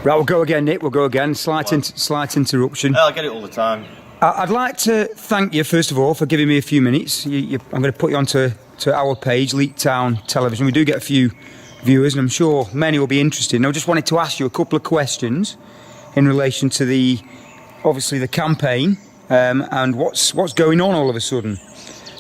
Right, we'll go again, Nick. We'll go again. Slight interruption. I get it all the time. I'd like to thank you, first of all, for giving me a few minutes. I'm going to put you onto our page, Leek Town Television. We do get a few viewers, and I'm sure many will be interested. And I just wanted to ask you a couple of questions in relation to obviously the campaign and what's going on all of a sudden.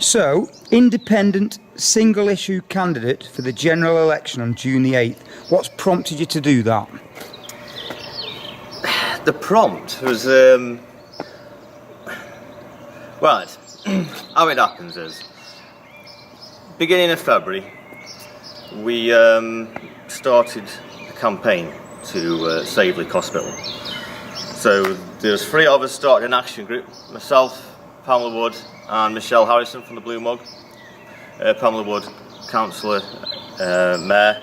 So, independent single-issue candidate for the general election on June the 8th. What's prompted you to do that? The prompt was, right, how it happens is, beginning of February, we started a campaign to save Leek Hospital. So there's 3 of us started an action group, myself, Pamela Wood and Michelle Harrison from the Blue Mug. Pamela Wood, councillor, mayor.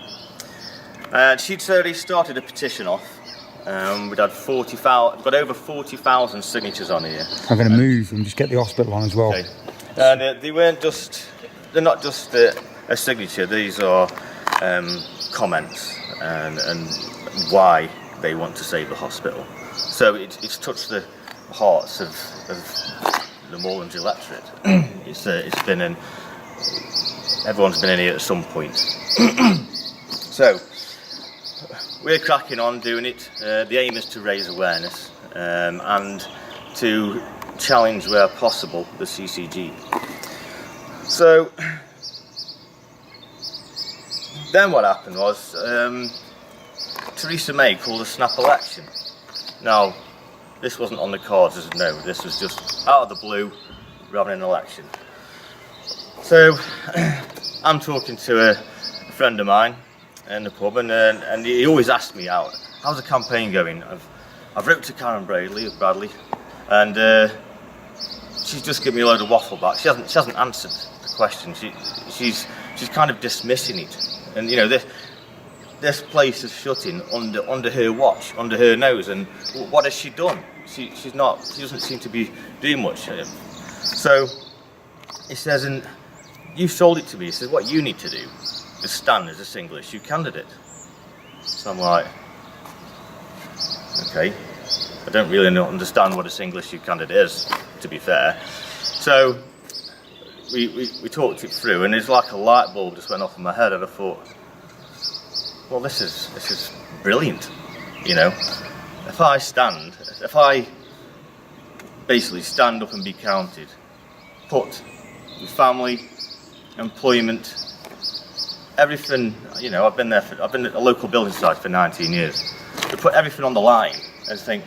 And she'd already started a petition off. We'd had got over 40,000 signatures on here. I'm going to move and just get the hospital on as well. Okay. And they're not just a signature, these are comments and why they want to save the hospital. So it's touched the hearts of the Moorlands electorate. It's been everyone's been in here at some point. So we're cracking on doing it. The aim is to raise awareness and to challenge where possible the CCG. So then what happened was Theresa May called a snap election. Now, this wasn't on the cards as a no, this was just out of the blue, we're having an election. So I'm talking to a friend of mine in the pub, and he always asks me out, how's the campaign going? I've wrote to Karen Bradley, and she's just given me a load of waffle back. She hasn't answered the question. She's kind of dismissing it, and you know this place is shutting under her watch, under her nose, and what has she done? She doesn't seem to be doing much. So he says, and you sold it to me. He says, what you need to do is stand as a single issue candidate. So I'm like, okay, I don't really understand what a single issue candidate is, to be fair. So we talked it through, and it's like a light bulb just went off in my head, and I thought, well, this is brilliant, you know. If I basically stand up and be counted, put family, employment, everything, you know, I've been at a local building site for 19 years. To put everything on the line and think,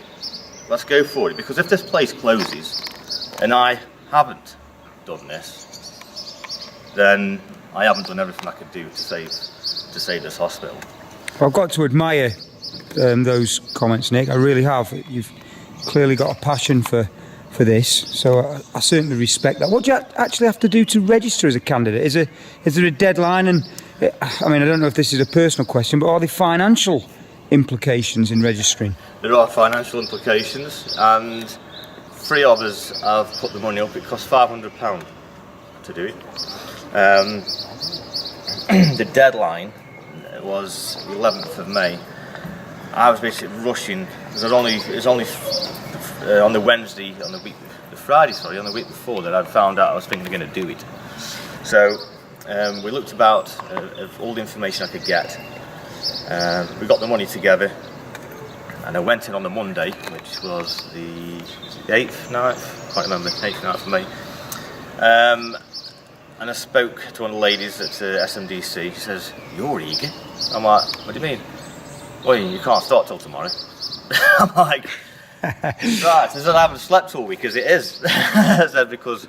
let's go for it, because if this place closes and I haven't done this, then I haven't done everything I could do to save this hospital. Well, I've got to admire those comments, Nick. I really have. You've clearly got a passion for this, so I certainly respect that. What do you actually have to do to register as a candidate? Is there a deadline? And I mean, I don't know if this is a personal question, but are there financial implications in registering? There are financial implications, and 3 of us have put the money up. It costs £500 to do it. The deadline was the 11th of May. I was basically rushing because it was only on the week before that I'd found out I was thinking of going to do it. So we looked about of all the information I could get. We got the money together, and I went in on the Monday, which was the 8th, 9th, I can't remember, 8th, 9th of May. And I spoke to one of the ladies at SMDC. She says, "You're eager?" I'm like, "What do you mean?" "Well, you can't start till tomorrow." I'm like, right. I said, "I haven't slept all week as it is." I said, because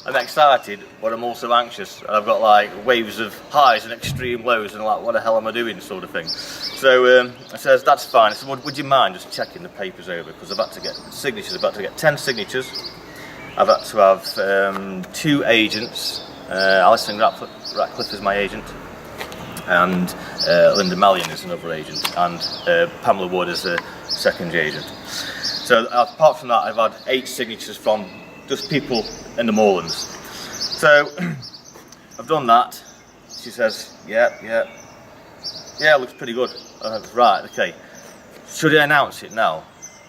I'm excited, but I'm also anxious. And I've got like waves of highs and extreme lows, and like, what the hell am I doing, sort of thing. So I says, "That's fine." I said, "Would you mind just checking the papers over? Because I've had to get signatures. I've had to get 10 signatures. I've had to have 2 agents. Alison Ratcliffe is my agent, and Linda Mallion is another agent, and Pamela Wood is a second agent. So apart from that, I've had 8 signatures from just people in the Moorlands. So I've done that. She says, yeah, looks pretty good. Right, okay. should I announce it now?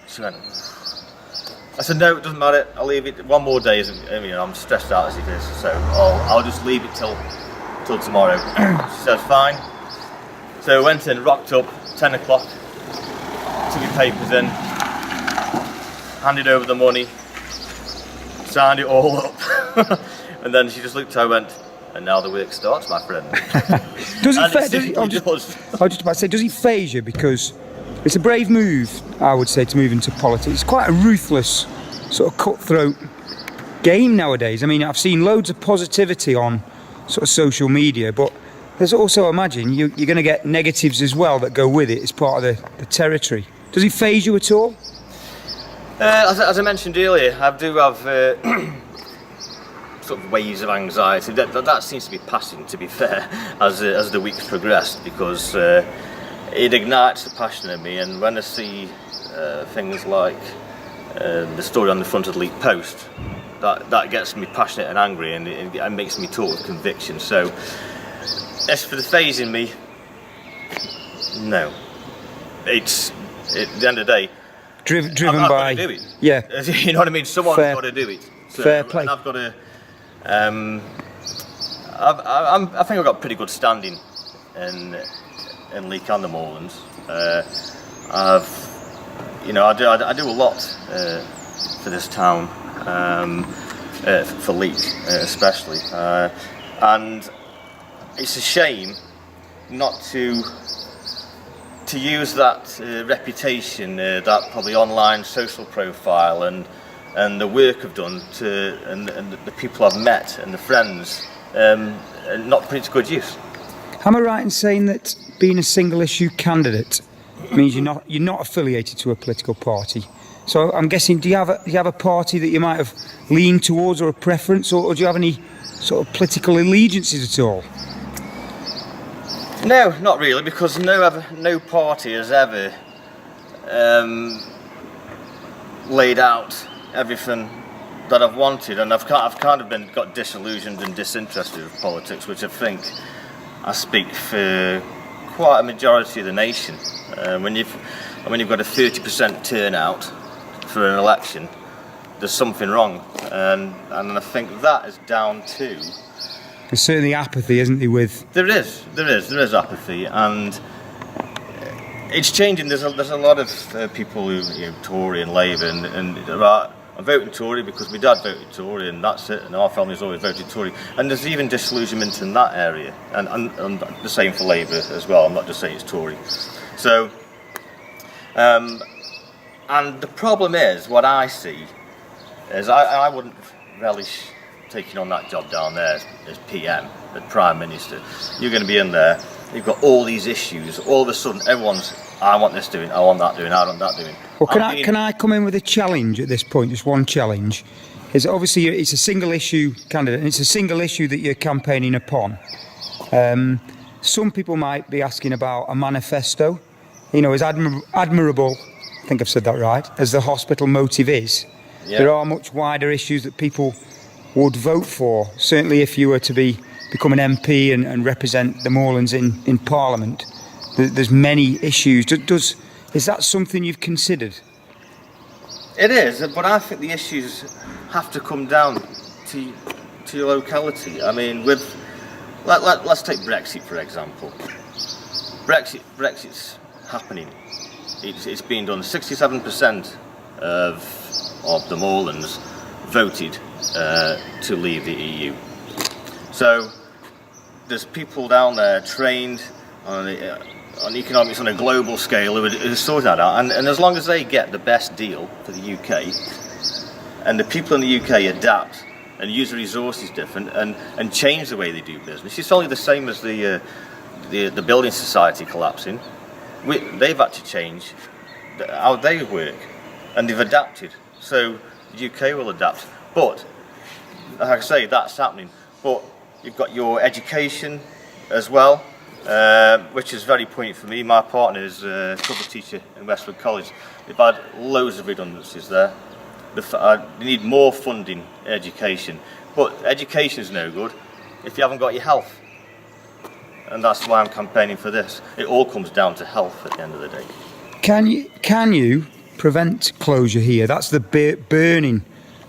She went, I said, no, it doesn't matter, I'll leave it. One more day, I'm stressed out as it is, so I'll just leave it till tomorrow. She said, fine. So I went in, rocked up, 10 o'clock, took your papers in, handed over the money, signed it all up, and then she just looked at her and went, and now the work starts, my friend. Does it faze you? Because it's a brave move, I would say, to move into politics. It's quite a ruthless, sort of cutthroat game nowadays. I mean, I've seen loads of positivity on sort of social media, but there's also, imagine, you're going to get negatives as well that go with it as part of the territory. Does it faze you at all? As I mentioned earlier, I do have sort of waves of anxiety. That seems to be passing, to be fair, as the weeks progressed, because it ignites the passion in me. And when I see things like the story on the front of the Leak Post, that gets me passionate and angry, and it makes me talk with conviction. So, as for the phasing me, no. It's at the end of the day. Driven I've by. got to do it. Yeah. You know what I mean? Someone's got to do it. So, fair play. And I've got to. I think I've got pretty good standing in Leek and the Moorlands. I do a lot for this town, for Leek especially, and it's a shame not to use that reputation, that probably online social profile, and the work I've done and the people I've met and the friends, and not put it to good use. Am I right in saying that being a single issue candidate means you're not affiliated to a political party? So I'm guessing, do you have a party that you might have leaned towards, or a preference, or do you have any sort of political allegiances at all? No, not really, because no party has ever laid out everything that I've wanted, and I've kind of got disillusioned and disinterested with politics, which I think I speak for quite a majority of the nation. When you've got a 30% turnout for an election, there's something wrong, and I think that is down to. There's certainly apathy, isn't there? There is apathy, and it's changing. There's a lot of people who Tory and Labour, and I'm voting Tory because my dad voted Tory, and that's it. And our family's always voted Tory. And there's even disillusionment in that area, and the same for Labour as well. I'm not just saying it's Tory. So, and the problem is, what I see is, I wouldn't relish taking on that job down there as PM, as Prime Minister. You're going to be in there, you've got all these issues, all of a sudden everyone's, I want this doing, I want that doing, I want that doing. Well, can I come in with a challenge at this point, just one challenge? Is obviously it's a single issue candidate, and it's a single issue that you're campaigning upon. Some people might be asking about a manifesto, as admirable, I think I've said that right, as the hospital motive is. Yeah. There are much wider issues that people would vote for, certainly if you were to become an MP and represent the Moorlands in Parliament. There's many issues. Is that something you've considered? It is, but I think the issues have to come down to your locality. I mean, let's take Brexit for example. Brexit's happening. It's been done. 67% of the Moorlands voted to leave the EU. So there's people down there trained on economics on a global scale who sort that out, and as long as they get the best deal for the UK, and the people in the UK adapt and use the resources different and change the way they do business. It's only the same as the building society collapsing. They've had to change how they work, and they've adapted. So the UK will adapt. But, like I say, that's happening. But you've got your education as well, which is very poignant for me. My partner is a cover teacher in Westwood College. They've had loads of redundancies there. They need more funding in education. But education is no good if you haven't got your health. And that's why I'm campaigning for this. It all comes down to health at the end of the day. Can you prevent closure here? That's the burning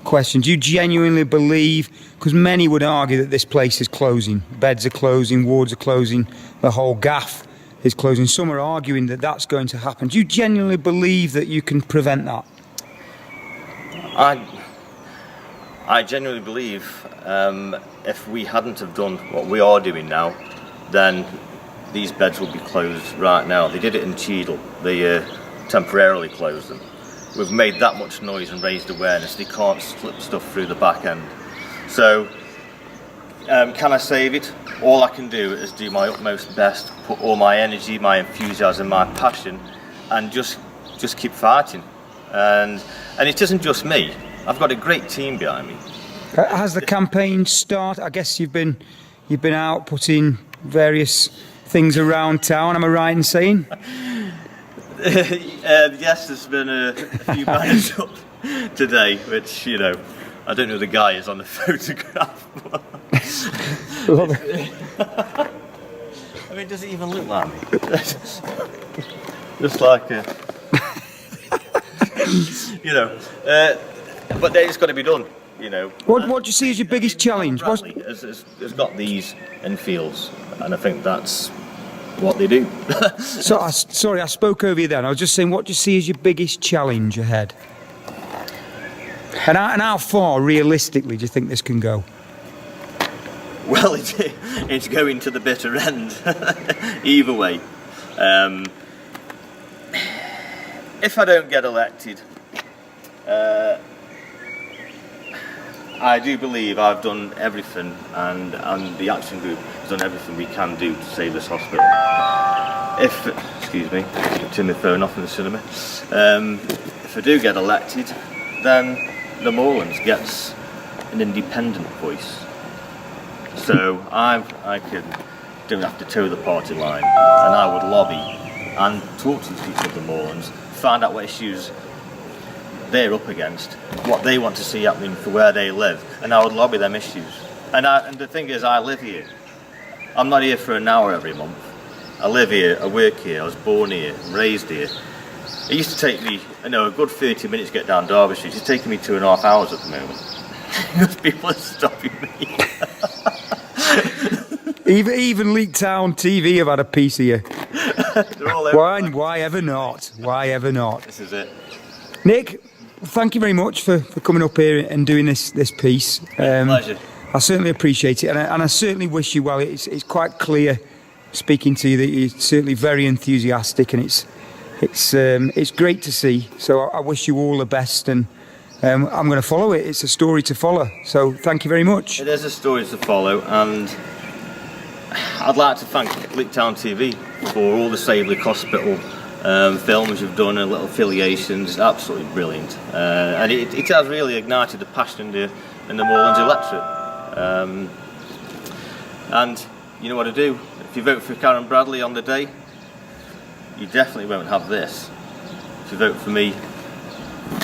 question. Do you genuinely believe, because many would argue that this place is closing, beds are closing, wards are closing, the whole gaff is closing. Some are arguing that that's going to happen. Do you genuinely believe that you can prevent that? I genuinely believe if we hadn't have done what we are doing now, then these beds would be closed right now. They did it in Cheadle. They temporarily closed them. We've made that much noise and raised awareness. They can't slip stuff through the back end. So, can I save it? All I can do is do my utmost best, put all my energy, my enthusiasm, my passion, and just keep fighting. And it isn't just me. I've got a great team behind me. Has the campaign started? I guess you've been out putting various things around town. Am I right in saying? Yes, there's been a few banners up today, which, you know, I don't know who the guy is on the photograph. I mean, does it even look like me? Just like a, you know, but it's got to be done, you know. What do you see as your biggest challenge? Bradley has got these in fields, and I think that's what they do. Sorry, I spoke over you then. I was just saying, what do you see as your biggest challenge ahead? And how far, realistically, do you think this can go? Well, it's going to the bitter end, either way. If I don't get elected, I do believe I've done everything, and the Action Group has done everything we can do to save this hospital. Excuse me, turn my phone off in the cinema. If I do get elected, then the Moorlands gets an independent voice. So don't have to toe the party line, and I would lobby and talk to the people of the Moorlands, find out what issues they're up against, what they want to see happening for where they live, and I would lobby them issues. And the thing is, I live here. I'm not here for an hour every month. I live here, I work here, I was born here, raised here. It used to take me, a good 30 minutes to get down Derby Street. It's taking me 2.5 hours at the moment. Because people are stopping me. Even Leek Town TV have had a piece of you. Why ever not? Why ever not? This is it. Nick, thank you very much for coming up here and doing this piece. Pleasure. I certainly appreciate it, and I certainly wish you well. It's quite clear, speaking to you, that you're certainly very enthusiastic, and it's great to see. So I wish you all the best, and I'm going to follow it. It's a story to follow. So thank you very much. It is a story to follow, and I'd like to thank Leek Town TV for all the Save Leek Hospital films you've done and little affiliations. It's absolutely brilliant, and it has really ignited the passion in the Moorlands electorate. And you know what to do. If you vote for Karen Bradley on the day, you definitely won't have this. If you vote for me,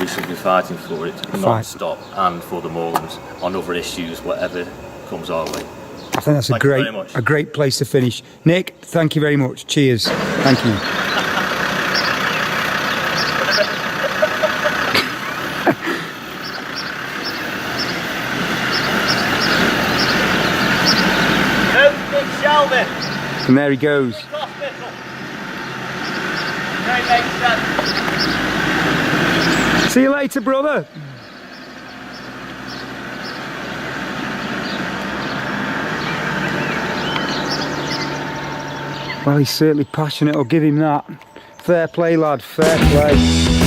we should be fighting for it non-stop, and for the Moorlands on other issues, whatever comes our way. I think that's a great place to finish. Nick, thank you very much. Cheers. Thank you. Nick Sheldon. And there he goes. See you later, brother. Well, he's certainly passionate. I'll give him that. Fair play, lad. Fair play.